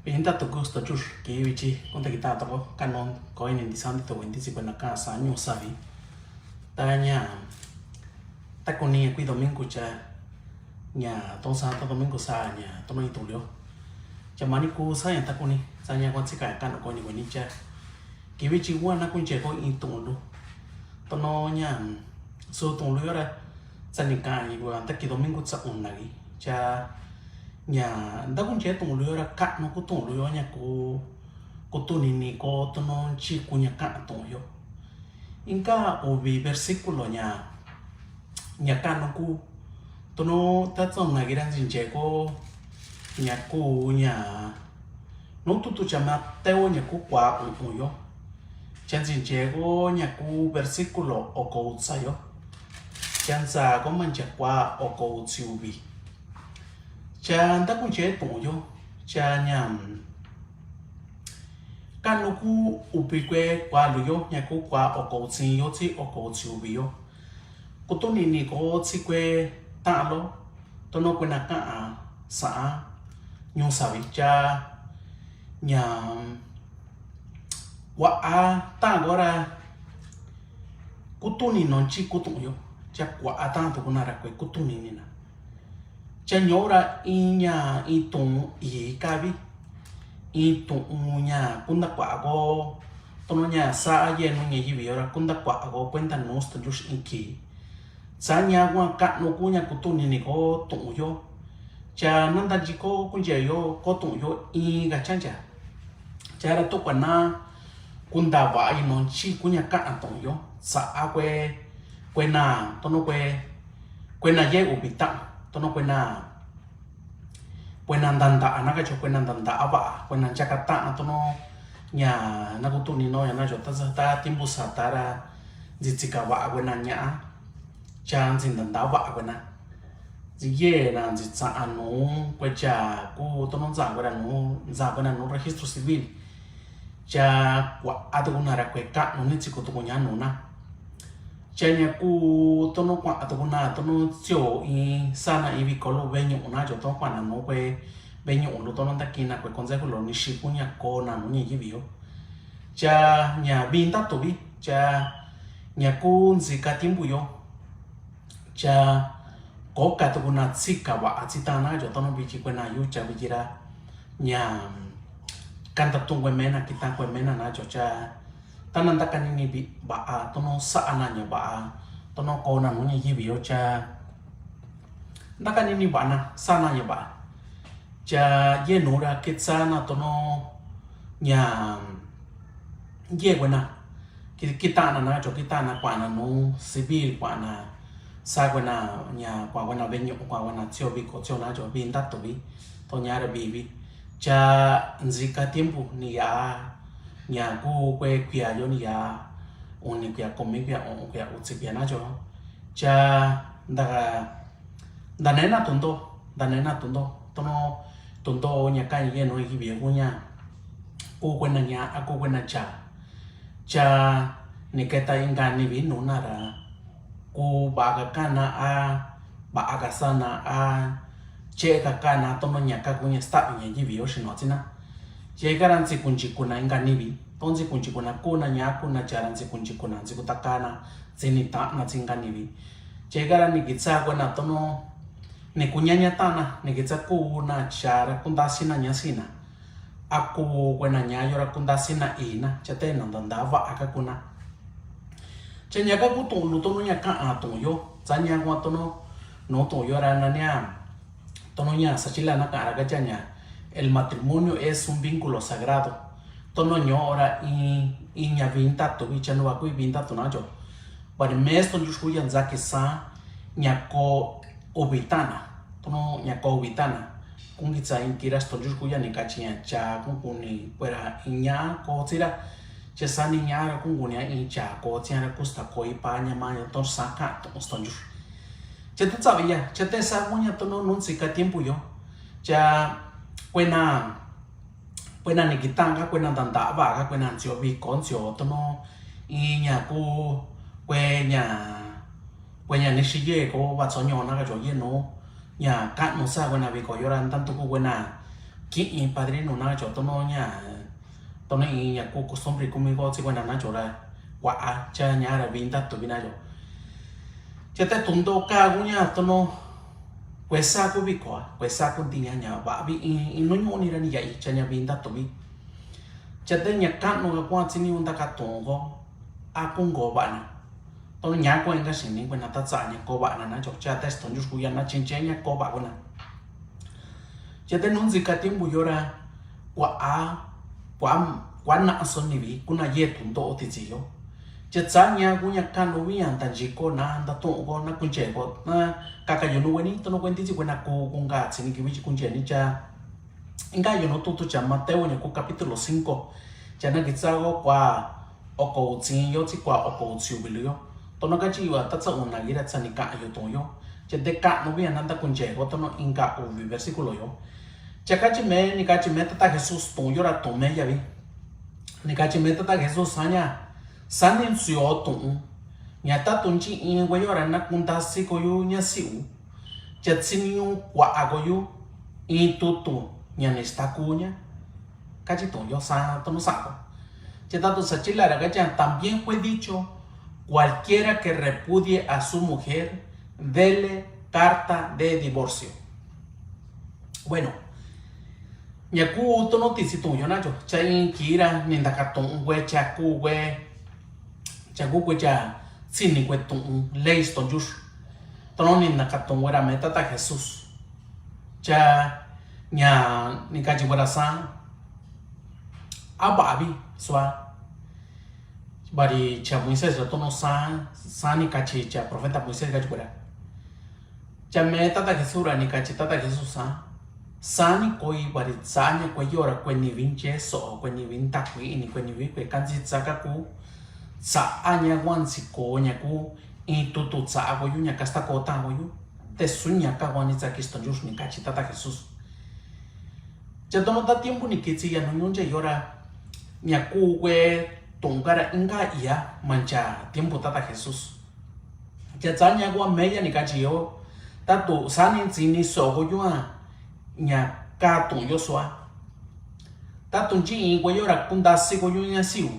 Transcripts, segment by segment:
Pinta tu gusto chur que vici conta kita to kanon ko ini di santi to indi si quella casa nyu savi tanya takuni qui domingo cha nya tong sa to domingo sa nya to mai tu lio cha mani ku sa ya takuni sa nya kon si ka kan ko ni cha que vici wa na kun che ko in tu lu to no nya so tu lio ra sa ni ka ni wa ta ki domingo sa un lagi cha nhà đã cũng chế tụng lừa là cạn nó có tụng lừa nhà cô tu nini có tu nó chỉ cô nhà cạn tụng yo inka obi versículo nhà cạn nó cô tu nó ta trong này cái đang diễn chế có nhà cô nhà nó tu chama teo nhà cô quá yo chân diễn chế có nhà cô versículo o cô sa yo chân sa có mình chạy qua o cô siêu bi cha ta cũng chế tụng yo cha nhầm can nó cũng upi que qua lu yo nhà cô qua ở cầu xin yo chỉ ở cầu chiu bi yo cô tôi nini có chỉ que ta lo tôi nó quên nãy cả xã nhung sa vi cha nhầm wa ta gọi là cô tôi nini non chỉ cô tụng yo cha wa ta tôi cũng nara que cô tôi nini na cha nhớ ra nhà in tung ý ca vi in tung nhà cũng đã quả go tôi nhà xa yên nó nghe gì vậy ra cũng đã quả go quen thành nó sẽ just in kỳ xa nhà qua cạn nó cũng nhà của tôi này có tung yo cha nên ta chỉ có cũng chỉ yo có tung yo in cả chân cha là tôi quản na cũng đã vậy nó chỉ cũng nhà cạn tung yo xa quên na tôi nó quên na dễ bị tặng tôi nó quên danda nó cái chỗ quên danda apa quên Jakarta tôi nó nhà nó cũng tụi nó nhà chỗ ta timbu satara jika vạ quên nhà chàng xin danda vạ quên na gì là gì cha nó quay cha cô tôi nó giả quên nó registro civil cha vạ tôi cũng là quay cạn nó nên chỉ có tôi nhà nó na cha nhà cô tôi nó quạ tôi nó chiều in sana in vì có lô bên nhộng na chỗ tôi quạ là nó về bên nhộng lúc tôi nó ta kia là cái con dây của nó ship của nhà cô là nó như vậy cha nhà bin tắt tôi biết cha nhà cô gì cả tiếng bùi cha có cả tôi cũng là chỉ cả vạ chỉ ta na chỗ tôi nó bị chỉ quen là yêu cha bị chỉ ra nhà can tập trung quen mena kita quen mena na chỗ cha tanan takan ini bi ba tono saananya ba tono kona nunya yibi cha takan ini ba na sananya ba cha ye nura kitsana tono nya ye gwana kita na cho kita na kwa na no civil kwa na sa gwana nya kwa gwana benyo kwa gwana chio bi ko chio na cho bin tat to bi to nya ra bi cha nzika tiempo ni ya nhà cô quê kia yo ni ya oni kia komi kia on kia utsi kia na cho cha da nena tunto tono nhà cái gì nói cái việc của nhà cô quên là nhà cô quên là cha ni cái tay ngan ni vin nuna ra cô ba cái kana ba cái sana che cái kana tono nhà cái của nhà start nhà cái việc của nó chứ na Jekaran si kunci kuna inga nibi, tonzi kunci kuna kuna nyaku na jaran si kunci kuna si kutakana zini ta na zinga nibi. Jekaran ni gitsa kuna tono ni kunyanya tana ni gitsa kuna jara kundasina nyasina. Aku kuna nyayora kundasina ina chate nandandava aka kuna. Chanyaka kutung lutono nyaka atong yo, zanyakwa tono no to yora nanya tono nya sachila na karaga janya. El matrimonio es un vínculo sagrado. Tono ñora y ña vinta to bicha no aku vinta to najo. But mesto yusku yan zaki sa ña ko obitana. Tono ña ko obitana. Kung gitsa in kiras to yusku yan ikachi ya cha kung kuni pera inya ko tira. Che sa ni ñara kung kuni in cha ko tira kusta ko ipa ña ma ya to saka to stonjus. Che te sabia, che te sa muña to no nunzika tiempo yo. Cha quena ni kitanga quena danda va ka quena chio bi con chio to no i nhà cô nhà ni shige ko va so nyo na ka jo ye no nhà cạn no sa quena bi ko yoran tanto ko quena ki padrino na cho tono nya tono i nya ku costumbre conmigo si buena na cho ra wa cha nya ra vinta to bina yo cha te tundo ka gunya tono quesa ku bi ko quesa ku tinya nya ba bi in no ni ra ni ya i cha nya vinta to bi cha te nya ka no ga kwa chini unda ka tongo a ku go ba na tono nya ko en ga sin ni buena ta cha nya ko ba na cho cha te sto ju ku ya na chen chen nya ko ba buena cha te nun zikatim bu yora kwa na son ni bi kuna ye tundo o ti ji yo cha cha nya gu nya kan no wi an tan ji ko na da to go na kun che go na ka ka yo no weni to no kwenti ji buena ko gunga chini ki wi kun che ni cha inga yo no to cha Mateo nya ko capítulo 5 cha na gi cha go kwa o ko chin yo chi kwa o ko chu bi yo to no ka chi wa ta cha un na gi ra cha ni ka yo to yo cha de ka no wi an da kun che go to no inga o versículo yo cha ka chi me ni ka chi me ta Jesús to yo ra to me ya vi ni ka chi me ta Jesús anya sanin su yo to nya ta tun chi in we yo ra na kun ta si ko yo nya si u cha chin yo kwa a go yo in tu nya ni sta ku nya ka chi to yo sa to no sa ko cha ta to sa chi la ra ka cha también fue dicho cualquiera que repudie a su mujer dele carta de divorcio. Bueno, nyaku to no tisi tu yo na jo cha in kira ni nda ka ton we cha ku cha sin ni we ton leis ton jus to no ni nda ka ton we ra meta ta Jesús cha nya ni ka ji wara sa aba bi swa bari cha Moisés to no sa ni ka chi cha profeta Moisés ka ji wara cha meta ta Jesús ra ni ka chi ta Jesús sani koi bari sanya koi yora koi ni vinche so koi ni vinta koi ni koi ni vi koi kanji tsaka ku sa anya wan si ko nya ku in tu tsa go yu nya kasta ko ta go yu te sunya ka wan ni tsaki sto jus ni kachi tata Jesús ya tono ta tiempo ni kitsi ya no nyonje yora nya ku we tongara inga ia mancha tiempo tata Jesús ya tsanya go meya ni kachi yo ta tu sani tsini so go yu nya ka tu yo soa ta tu ji in go yo ra kun da si go yo nya siu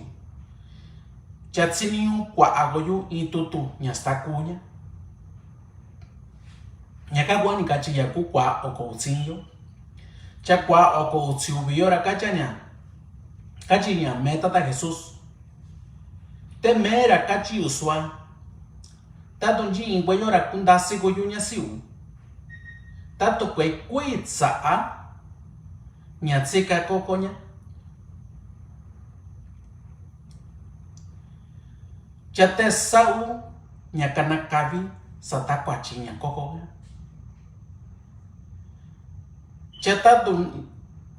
cha tsini u kwa ago yo in tu nya sta ku nya ka bo ni ka chi ya ku kwa o ko tsin yo cha kwa o ko tsiu bi yo ra ka cha nya ka chi nya meta ta Jesús te mera ka chi uswa ta tu ji in go yo ra kun da si go yo nya siu tato kwe tsa a nya tsika koko nya chate sau nya kana kavi sata kwa chi nya koko chata tu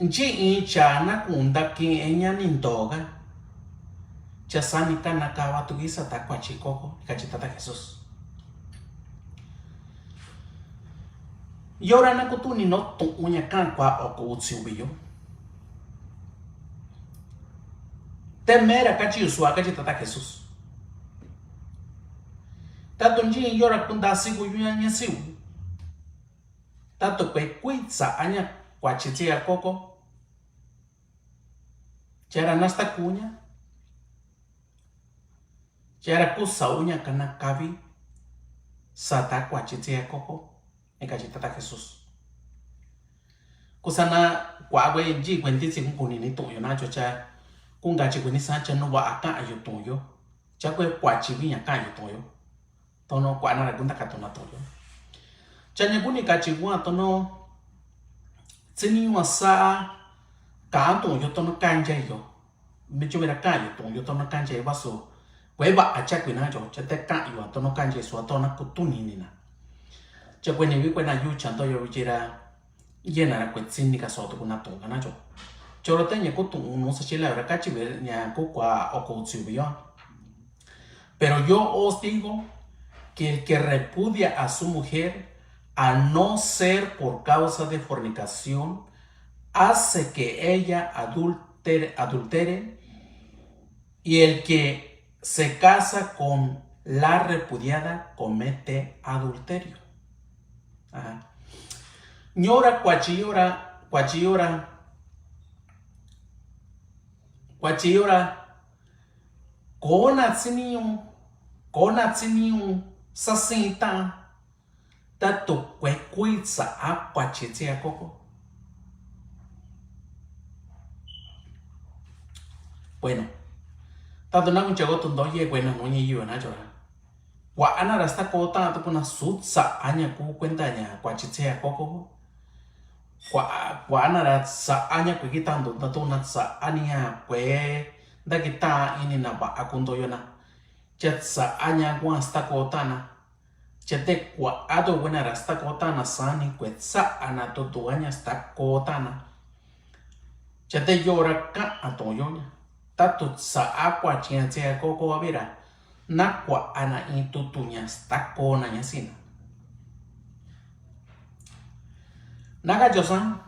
nchi in cha na kunda ki enya nindoga cha sani kana kawa tu gi sata kwa chi koko ka chi tata Jesús yora na kutu ni no to unya kan kwa o ko utsubiyo temera kachi uswa kachi tata Jesús tato nji yora kunda sigu yunya nya siu tato kwe kuitsa anya kwa chitia koko chera nasta kunya chera kusa unya kana kavi sata kwa chitia koko ekachi tata Jesús kusana kwa we ji kwenti si kuni ni to yo na cho cha kunga chi kuni sa cha no wa aka ayo to yo cha kwe kwa chi bi nya ka yo to yo to no kwa na ra kunta ka to na to yo cha nya kuni ka chi wa to no tsini wa sa ka to yo to no kan ja yo mi chu ra ka yo to no kan ja ba so kwe ba a cha kwe na jo cha te ka yo to no kan ja so to na ku tu ni na cha kwe ni wi kwe na yu chan to yo jira yena ra kwe tsin ni ka so to na to na jo choro te nya ko tu no sa chela ra ka chi ve nya ko kwa o ko tsu yo pero yo os digo que el que repudia a su mujer a no ser por causa de fornicación hace que ella adultere y el que se casa con la repudiada comete adulterio. Ñora cuachiora Quachiora, kona tsiniu, sasita, tato cuecuitza a quachitzia coco. Bueno, tanto na un chagoto doye bueno no ye yo na chora. Wa ana rasta kota to kuna sutsa anya ku cuenta nya quachitzia coco. Wa ana rasta anya ku kitando tato na sa ania kwe da kita ini na ba akundo yo na. Chatsa anya ku hasta kota na. Chate kwa ado buena rasta kota na sani kwetsa ana to anya sta kota na. Chate yora ka atoyo nya. Tatu sa aqua chiantia coco avira, nakwa ana intutunya stakona yasina. Naga josan,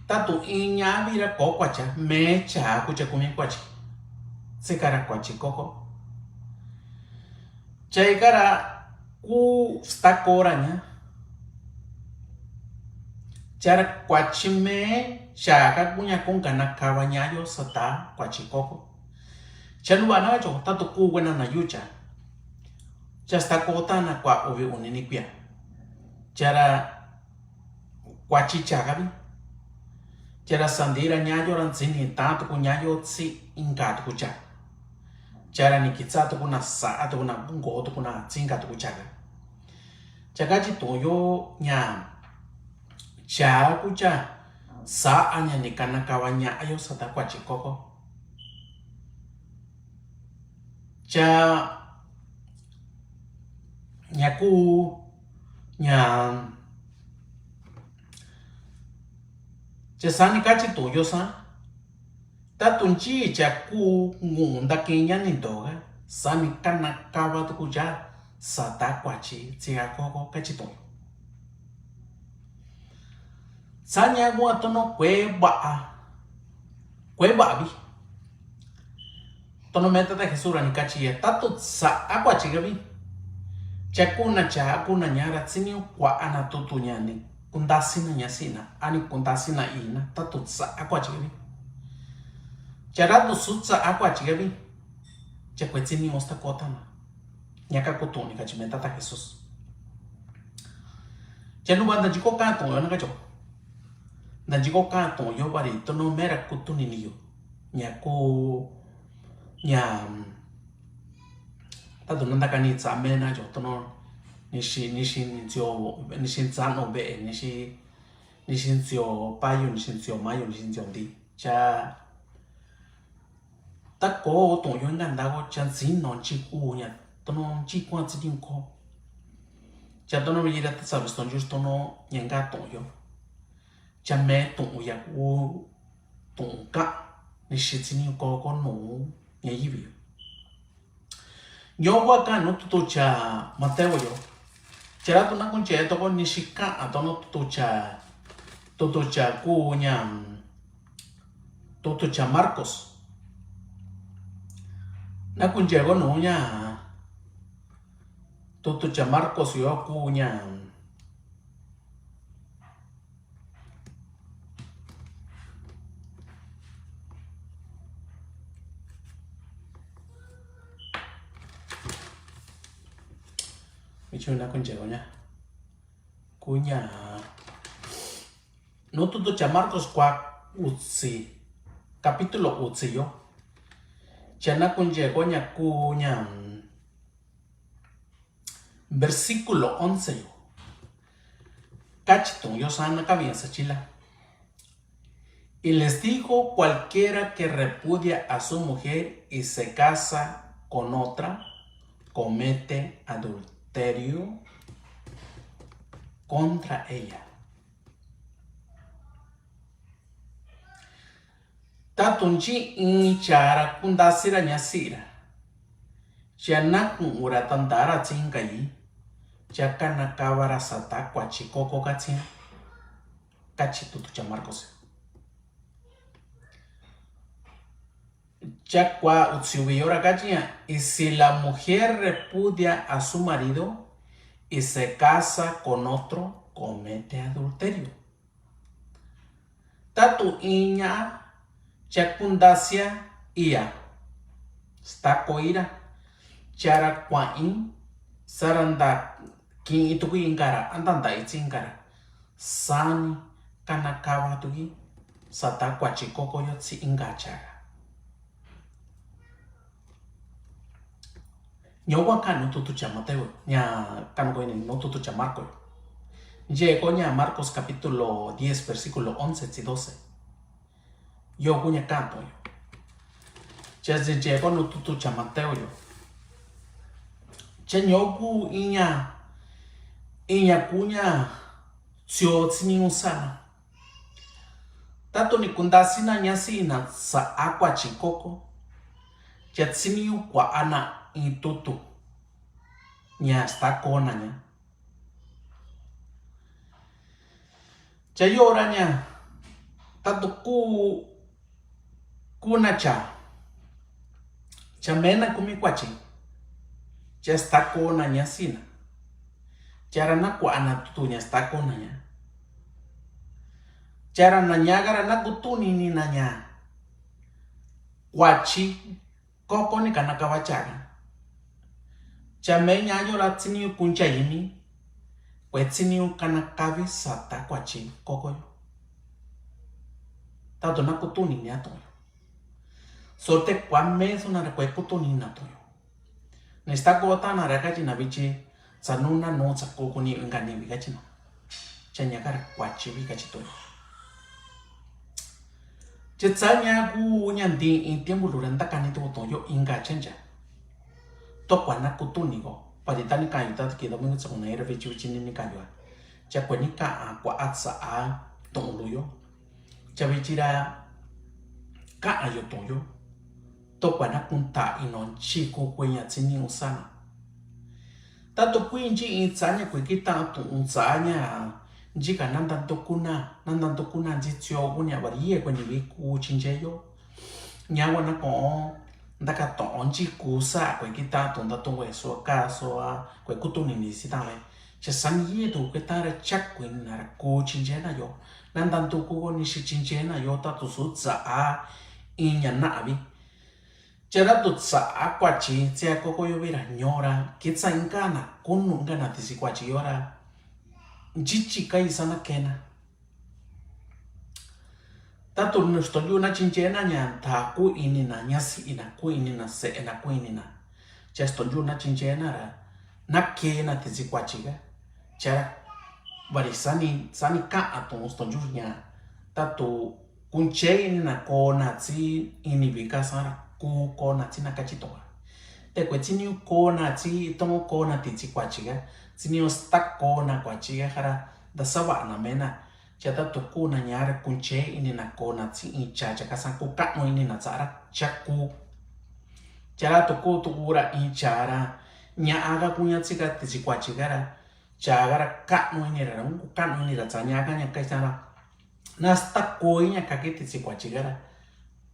tatu inya vira kokwacha, mecha kucha kumi kwachi. Sekara kwachi coco. Chaikara ku stakoranya. Chara kwachi me. Chaka punya kung kana kawanyayo sata kwachikoko. Chanuwa na jo tatu kuwena na yucha. Chasta kota na kwa ovi uninikwia. Chara kwachichagabi. Chara sandira nyayo ranzini tatu kunyayo tsi ingatu kucha. Chara nikitsatu kuna saatu kuna bungo kuna tsingatu kuchaga. Chagaji toyo nya. Cha kucha. Saanya ni kana kawanya ayo sata kwachikoko. Cha nyaku nya sani kachi toyo sa tatunchi chaku ngunda kenya ni doga sani kana kawa tukuja sata kwachi tsiga koko kachi toyo. Sanya gua tono cueva bi. Tono meta de Jesús ni cachilla. Tato sa agua chigabi. Chakuna nyara tsini kwa ana tutunya ni kundasina nyasina ani kundasina ina tato sa agua chigabi. Charado sutsa agua chigabi. Chakwetsini osta kotana. Nyaka kutuni kachimeta ta Jesús. Chanu banda jiko kanto yo nagacho. Nanjigo kanto yo bari tono mera kutuni niyo. Nyako tato nanda kanitsa mena jo tono nishin zano be nishin zio payo nishin zio mayo nishin zio di cha tako to yo nganda go chan sin non chiku nya tono chiku atsidin ko cha tono yira ta sabes ton justo no nyanga to yo chame tụng ya u tụng cả ni shitini ko no ya yibi yo wa ka no to cha Mateo yo chera to na kun che to ko ni shika atono to cha ku nya to cha Marcos na kun che go no nya to cha Marcos yo ku nya Michuna con Chegoña. Cuña. No todo cha Marcos kwa utsi. Capítulo utsi yo. Chana con Chegoña cuña. Versículo 11 yo. Cachito, yo sana cabeza chila. Y les dijo cualquiera que repudia a su mujer y se casa con otra, comete adulterio contra ella. Tatunchi inchara kundasira nyasira. Chanakun uratandara tsingayi. Chakana kawara sata kwa chikoko katsin. Kachitutu cha Marcos. Chakwa utsubiora kachia. Y si la mujer repudia a su marido y se casa con otro, comete adulterio. Tatu iña Chakundasia ia stakoira cara kwain saranda kin itu ingkara antanda ingkara sani kana kawa tugi sata kwachi kokoyo si ingachara nyowa kan tutu chamateo nya kan ko ini no tutu chamarco llegó a Marcos capítulo 10 versículo 11 y 12 yo punya canto yo ya llegó no tutu chamateo yo ya nyoku inya kunya sio tsini usana tato ni kundasina nyasina sa aqua chikoko ya tsini kwa ana itutu nya sta kona nya ya yoranya tato kuna cha mena kumi kwachi ya sta kona nya sina cara na kwa ana tutu nya sta kona nya cara na nyagara na kutuni ni nanya kwachi koko ni kana kawachaga chamenya yo la tsini kuncha yini wetsini kana kavi sata kwachi koko yo tato na kutuni ni ato yo sote kwa meso na kwe kutuni na to yo nesta kota na rakachi na bichi sanuna no sakoko ni ngani bigachi no chanyakara kwachi bigachi to yo Cetsanya ku nyanti in tiempo durante cani tu toyo inga chenja. To kwana kutuni go. Paditani kayu tat kita mungkin sekunai revicu cini ni kayu. Cakweni ka kwa atsa a tongluyo. Cabichira ka ayo toyo. To kwana kunta inon chiku kwenya cini usana. Tato kuinji insanya kwe kita tu unsanya. Jika nandan tokuna jitsyo unya bariye kwenye wiku chinjeyo nyawa na ko ndaka to onji kusa kwe kita tonda tongwe so kaso kwe kutuni ni sitale che sanye to kwetare chak kwe na ko chinjena yo nandan toku ni shi chinjena yo ta to su za a inya na abi chera to sa akwachi tsia koko yo vira nyora kitsa ingana kunu ngana tisi kwachi yora Jichi kai sana kena. Tato nustoju na chinchena nya ta ku ini na nyasi ina ku ini na se ina ku ini na. Chastoju na chinchena ra na kena tizi kwachiga. Chara bari sani ka ato nustoju nya tato kunche ini na kona tsi ini vika sara ku kona tsi na kachitoa. Te kwe tini kona tsi tomo kona tizi kwachiga. Sini ostak kona kwachiga hara da sawa na mena chata to kuna nyara kunche ini na kona tsi incha chaka sanku katno ini na tsara chaku chara to ko to ura inchara nya aga kunya tsika tsi kwachiga ra chagara katno ini ra ngu katno ini ra tsanya ka nya kai sana na stak ko inya kakete tsi kwachiga ra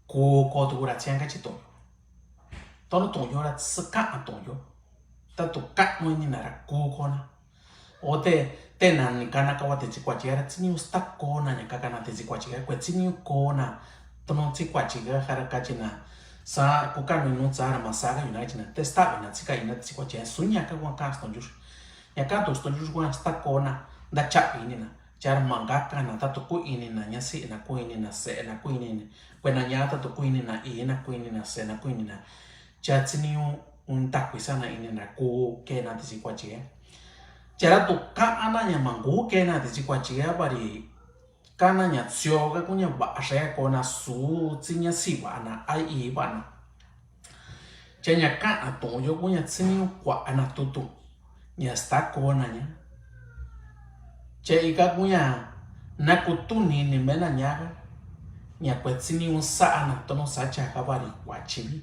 ko to ura tsianga chito tono to yora tsaka atonyo tato katno ini na ra ko kona ote tena ni kana kawa te chikwachiga tsini usta kona nya kakana te chikwachiga kwe tsini kona tono chikwachiga hara kachina sa kukano ino tsara masaga yunaichina te stabe na tsika ina chikwachiga sunya ka kwa kasto jush nya kato sto jush kwa sta kona da chapi ini na char mangaka na tato ku ini na nyasi na ku ini na se na ku ini kwe na nya tato ku ini na i na ku ini na se na ku ini na cha tsini un takwisa ini na ku ke na te chikwachiga Chara to ka ananya mangu kena te chikwachiga bari kananya tsyoga kunya basha kona su tsinya siwana ai bana chanya ka atonyo kunya tsinyo kwa ana tutu nya sta kona nya chega kunya nakutuni ni mena nyaga nya kwetsini usa ana tono sacha kabari kwachibi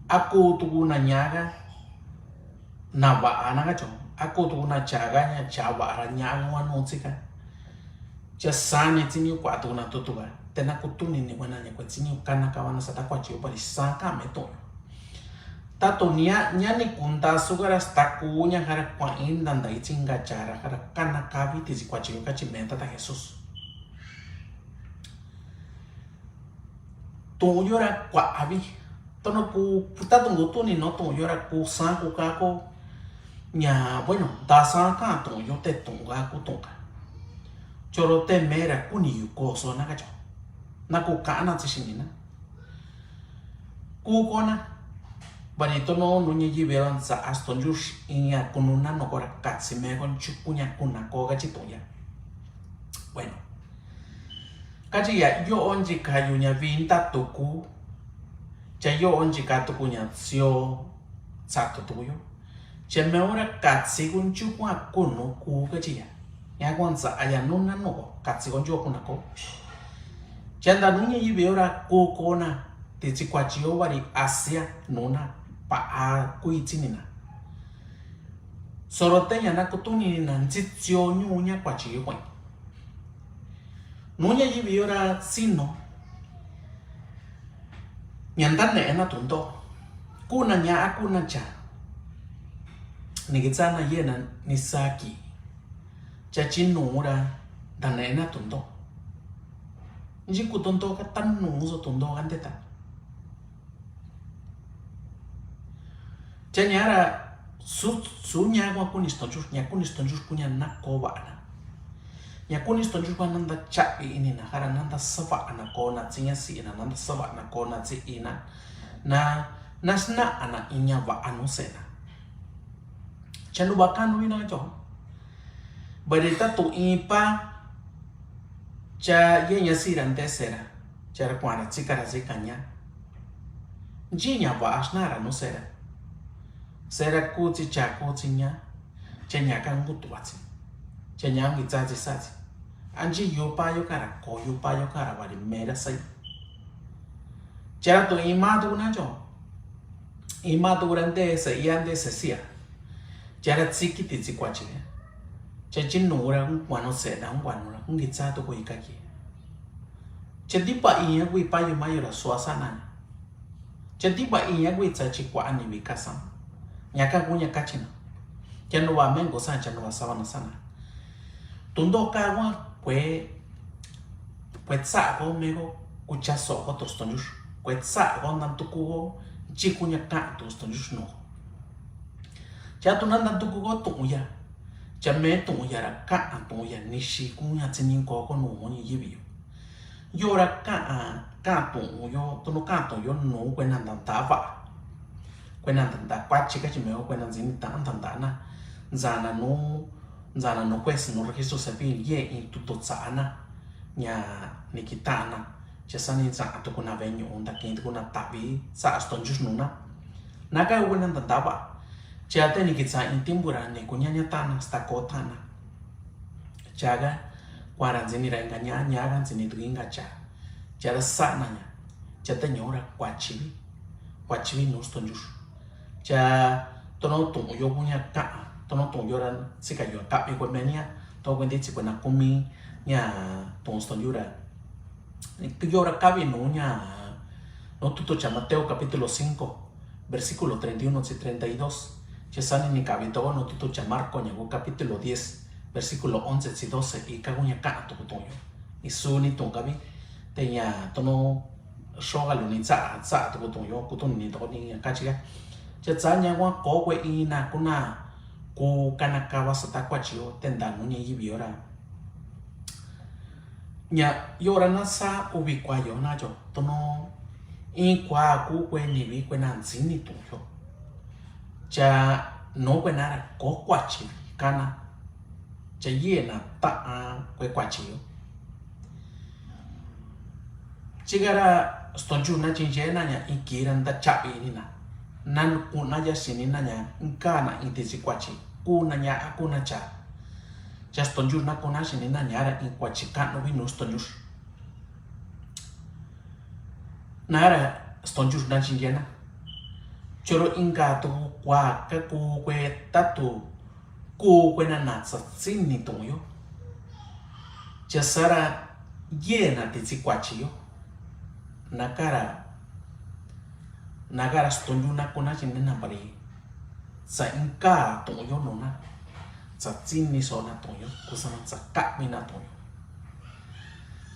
aku tukuna nyaga na ba ana gacho aku tu na chaganya chawa nyang wanu tsika chasane tini kwa tu na tutuba tena kutuni ni wana nya kwa tini kana kawana sata kwa chiu bari saka meto tato nyani kunta sugara stakunya hara kwa indan da itsinga chara hara kana kavi tizi kwa chiu kachi menta ta Jesus tụng yo ra quả vi tôi nó cu ta tụng tu ni nó tụng yo ra cu sang cu cá cô nhà bueno ta sang cá tụng yo te tụng cá cu tụng cả cho rồi te mẹ ra cu ni cô so na cái chỗ na cu cá na chỉ xin na cu cô na bani to no nunya ji velan sa aston jus inya kununa no kora katsi me kon chukunya kuna ko ga chito ya bueno kaji ya yo onji kayunya vinta tuku cha yo onji ka tukunya sio sa tuyo cha me ora katsi kun chukwa kuno ku kaji ya kon sa aya nuna no katsi kon chukuna ko cha da nunya ji veora ko kona ti chikwa chio wari asia nuna pa a kui chinina sorotenya na kutuni na ntitio nyunya kwa chiyo nunya yibiora sino nyanda ne na tundo kuna nya akuna cha nigitsana yena nisaki cha chinura dane na tundo nji kutondo ka tannu zo tundo andeta Chanyara su nyagwa kunistonjur kunya nakoba na nya kunistonjur kwa nanda chapi ini na hara nanda sawa ana kona tsinya si ina nanda sawa na kona tsi ina na nasna ana inya wa anu sena chanu bakanu ina jo barita tu ipa cha yenya si rante sera cha kwana tsikara zikanya jinya wa asnara no sera sera kuti cha kuti nya kan gutuati nya ngi tsaji sati anji yopa yokara ko yopa yokara wari mera sai cha to imadu na jo imadu rande se yande se sia cha tsiki ti tsikwachi cha jinura ngwano se na ngwano ngi tsato ko ikaki cha dipa iya gwi pa yo mayora swasana cha dipa iya gwi tsachi kwa ani wikasam nyaka kunya kachina chano wa mengo sa chano wa sawana sana tundo ka wa kwe tsa ko mego kucha so ko to stonjus kwe tsa ko nan to ko ji kunya ka to stonjus no cha to nan to ko to ya cha me to ya ra ka to ya nishi kunya tsin ko ko no ni yibi yo ra ka to yo to no ka to yo no kwe nan ta va kwena tanda kwa chika chimeo kwena zini tanda na zana no kwesi no registro civil ye in tutto tsana nya nikitana chesani za atukuna venyo onda kintu kuna tabi sa astonjus nuna naga kwena tanda ba chate nikitsa intimbura ne kunyanya tana stakotana chaga kwara zini renga nya gan zini tuinga cha sana nya chate nyora kwa chibi no stonjus cha tono tung yo punya ka tono tung yo ran sika yo ka iko menia to kwende chiko na kumi nya tung ston yura ni yo ra ka no nya no tutto cha Mateo capítulo 5 versículo 31 y 32 che sani ni capítulo no tutto cha Marco nya capítulo 10 versículo 11 y 12 y ka gunya ka to to yo y su ni tung kabi te nya tono shoga lo ni sa to yo ku to ni to ni ka chiga cha tsanya wa ko kwe ina kuna ku kanakawa sata kwa chio tenda nunya yibiora nya yora na sa ubi kwa yo na jo tono in kwa ku kwe ni bi kwe na nzini to yo cha no kwe na ko kwa chi kana cha ye na ta kwe kwa chio chigara stonju na chinje na nya ikiran da chapi ni na nan kuna ja sini nanya nkana intesi kwachi kuna nya akuna cha stonjur na kuna sini nanya ra in kwachi kan no vino stonjur nara stonjur na chinjena choro inga to kwa ka ku kwe tatu ku kwe na sa sini to yo cha sara ye na tesi kwachi yo nagara stonju na kona chinde na pari sa inka to yo no na sa chini so na to yo kusama sa ka mi na to yo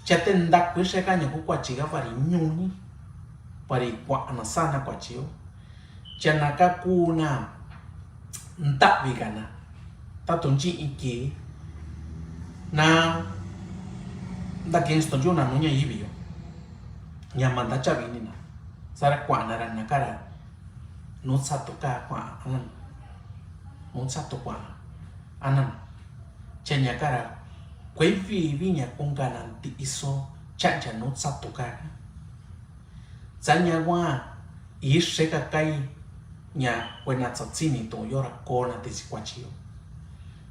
chaten dak ku se ka nya ku kwa chiga pari nyuni bari kwa na sana kwa chiu chana ka ku na nta vi kana ta tonji iki na da kensto jo na nunya ibio nyamanda chavi ni na sara kwa na ran nakara no satu ka kwa anan no satu kwa anan chenya kara kwei vi nya kunga na ti iso cha no satu ka zanya wa ishe ka kai nya wena tsatsini to yora kona ti sikwachio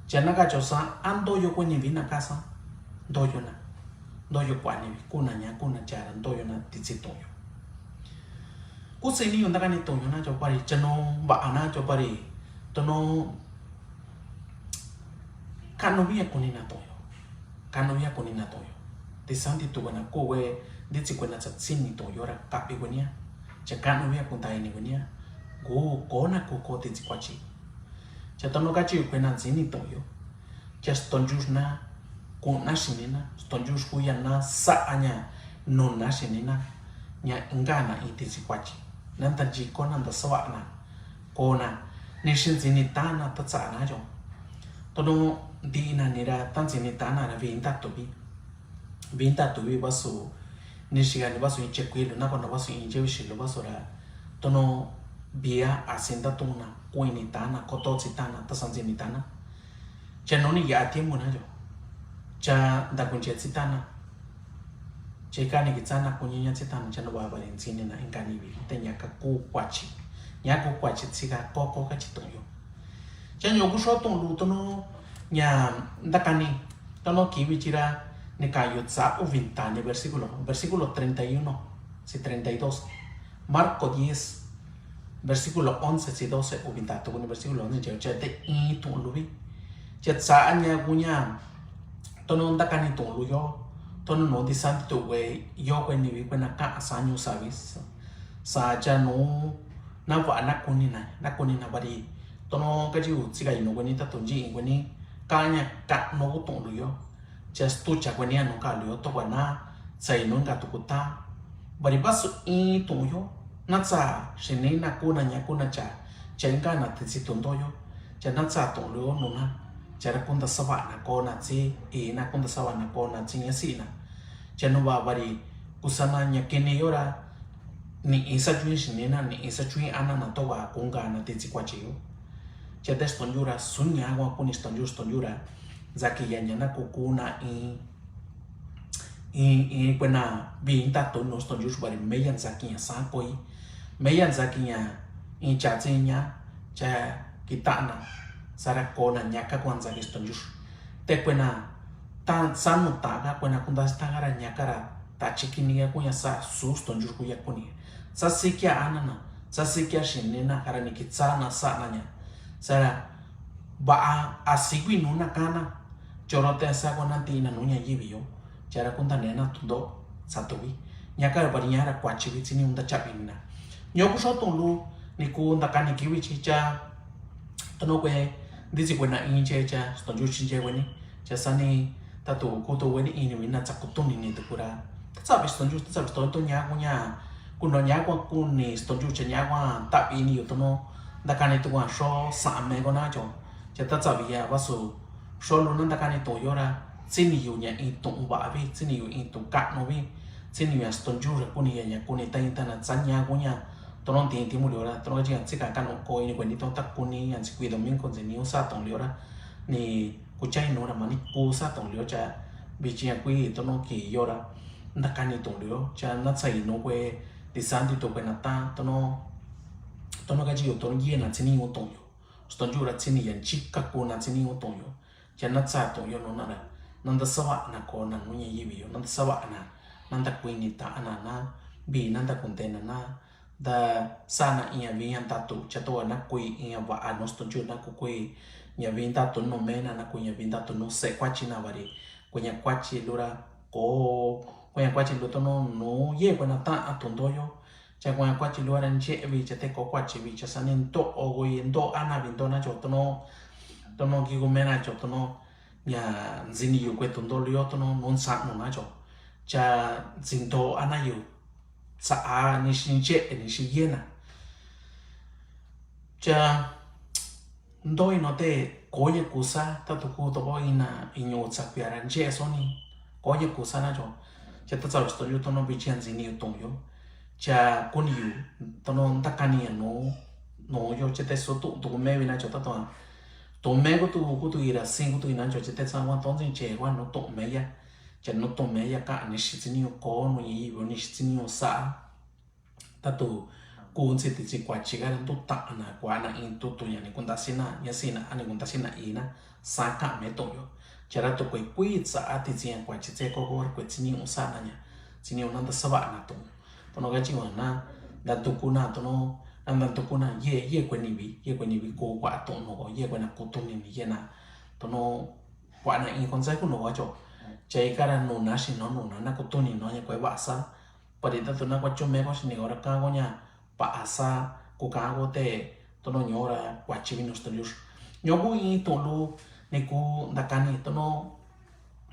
chana ka chosa ando yo kwenye vina kasa doyo na doyo kwa ni kuna nya kuna chara doyo na ti toyo kusini yunda kani toyo na jo pari chano ba ana jo pari tono kanovia kunina toyo ti santi tu kana kowe ditsi kwena tsatsini to yora kapi kwenya cha kanovia kuntai ni kwenya go kona ko ti kwachi cha tono kachi kwena zini toyo cha stonjus na kuna shinina stonjus kuya na saanya no na shinina nya ngana iti kwachi nanta ji kona nda sawa na kona nishin zini tana tatsa na jo tono di na nira tan zini tana na vinta tobi basu nishigani basu inche kwilo na kona basu inche wishilo basu ra tono bia asinda tuna kuini tana kototsi tana tasan zini tana cha noni ya tiempo na jo cha da kunche tsitana chekani kitsana kunyinya tsitana cha no baba zini na ingani bi tenya ka ku kwachi nya ku kwachi tsika koko ka chitoyo cha nyoku shoto lu tono nya ndakani tono kiwi chira ne kayo tsa u vintane versículo 31 si 32 Marco 10 versículo 11 si 12 u vintato con versículo 11 c'è te i tu lubi c'è tsa anya gunya tono ndakani tu lu yo tono no di santo we yo kweni wi kwena ka asanyo service sa ja no na va na kunina bari tono ka ji tsiga ino kweni ta tonji kweni kanya ka no to lu yo just tu cha kweni no ka lu yo to wana sai no ka tukuta bari basu i to yo na tsa shine na kuna nya kuna cha chenga na tsi tondo yo cha na tsa to lu no na chara kunda sawa na kona tsi e na kunda sawa na kona tsi nya sina chano ba bari kusana nya kene yora ni isa chui shinena ni isa chui ana na toba kunga na tsi kwachiyo cha des tonjura sunya wa kuni tonjura zaki ya nya na kukuna i kwena binta to no tonjus bari meyan zaki ya sakoi meyan zaki ya i cha nya cha kitana sara kona nyaka kwanza gistonjus te kwena ta sanu taga kwena kunda stagara nyakara ta chikini ya kunya sa sus tonjus kuya kuni sa sikia anana sa sikia shinena kara nikitsana sa nanya sara ba asigui nuna kana chorote sa kona tina nunya yibio chara kunda nena tundo satobi nyakara bari nyara kwachi chini unda chapina nyoku shotolu nikunda kani kiwi chicha tono kwe dizi kwena inche cha stonju chinje weni cha sani tatu koto weni ini wina tsakutuni ni tukura tsabi stonju to nya kuno nya kwa kuni stonju cha nya kwa tapi ini yotono dakani to kwa sho same gona jo cha tsabi ya basu sho lu dakani to yora tsini yu nya i to ba bi tsini yu i to ka no bi tsini ya stonju ra kuni ya nya kuni ta intana tsanya kunya tono ti mulora tono ji tsika kan ko ini kweni to takuni yan sikwi domin kon zeni usa tong liora ni kuchai no ra mani ku sa tong lio cha bi chi kwi tono ki yora ndakani tong lio cha na tsai no kwe di santi to kwena ta tono ga ji yo tono ye na tsini ngo tong yo stonju ra tsini yan chika ko na tsini ngo tong yo cha na tsa tong yo no na ra nanda sawa na ko na nunya yibi yo nanda sawa na nanda kwi ni ta ana na bi nanda kontena na da sana ia vian tatu chato na kui ia va anos to na kui nya vinta to no mena na kui nya vinta to no se kwachi na vari kunya kwachi lura ko kunya kwachi lo to no ye kwa na ta atondo yo cha kunya kwachi lura nje vi cha te ko kwachi vi cha sanin to o goi ndo ana vinto na cho to no ki go mena cho to no nya zini yu kwe tondo lio to no non sa no na cho cha zinto ana yu xã ni xin chết ni xin yên à cha đôi nó te có những cú sa ta tụ cụ tụ bao ina inyo chắc bia ran chết soni có những cú sa na cho cha ta sao tôi tụ nó bị chen gì nhiều tung yo cha con yêu tụ nó ta can ni nó yo cha te số tụ mẹ vì na cho ta tụ mẹ của tụ ira sinh của tụ ina cho cha te sao quan tông sinh trẻ quan nó tụ mẹ ya cha nó tụ mẹ ya cả ni sĩ nhiều có nó gì vô ni sĩ nhiều sa ta tụ kun si ti kwa chiga tu ta na kwa na in tu yani kun ta sina ya sina ani kun ta sina ina sa ka me to yo chara to kui sa ti jian kwa chi che ko ko chi ni usa na nya chi ni na sa ba na to no ga chi wa na da tu ku na to no na tu ku na ye kwen ni bi ko kwa to no ko ye kwen na ku tu ni ye na to no kwa na in kon sai ku no wa cho chai ka ra no na shi no na ku tu ni no ya kwa ba sa pa de ta to na kwa cho me ko shi ni ora ka ko nya paasa ko kago te tono nyora kwachi vinos tolius nyobu i tolu neku dakani tono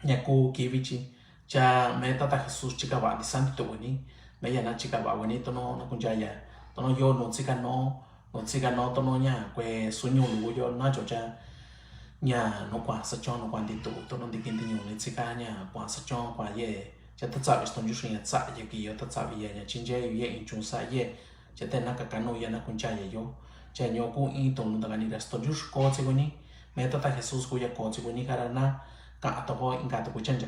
nyaku kivichi cha meta ta Jesus chika ba di santi to wani me ya na chika ba wani tono na kunjaya tono yo no chika no tono nya kwe sunyo lu yo na cho cha nya no kwa sa cho no kwa di to tono di kin di nyo ni chika nya kwa sa cho kwa ye cha ta cha vis ton ju shin ya cha ye ki yo ta cha bi ye nya chinje ye in chung sa ye cha te na ka no ya na kun cha ye yo cha nyo ku i to no da ni resto ju ko che go ni me ta Jesus ku ya ko che go ni kara na ka to ko in ka to ku chen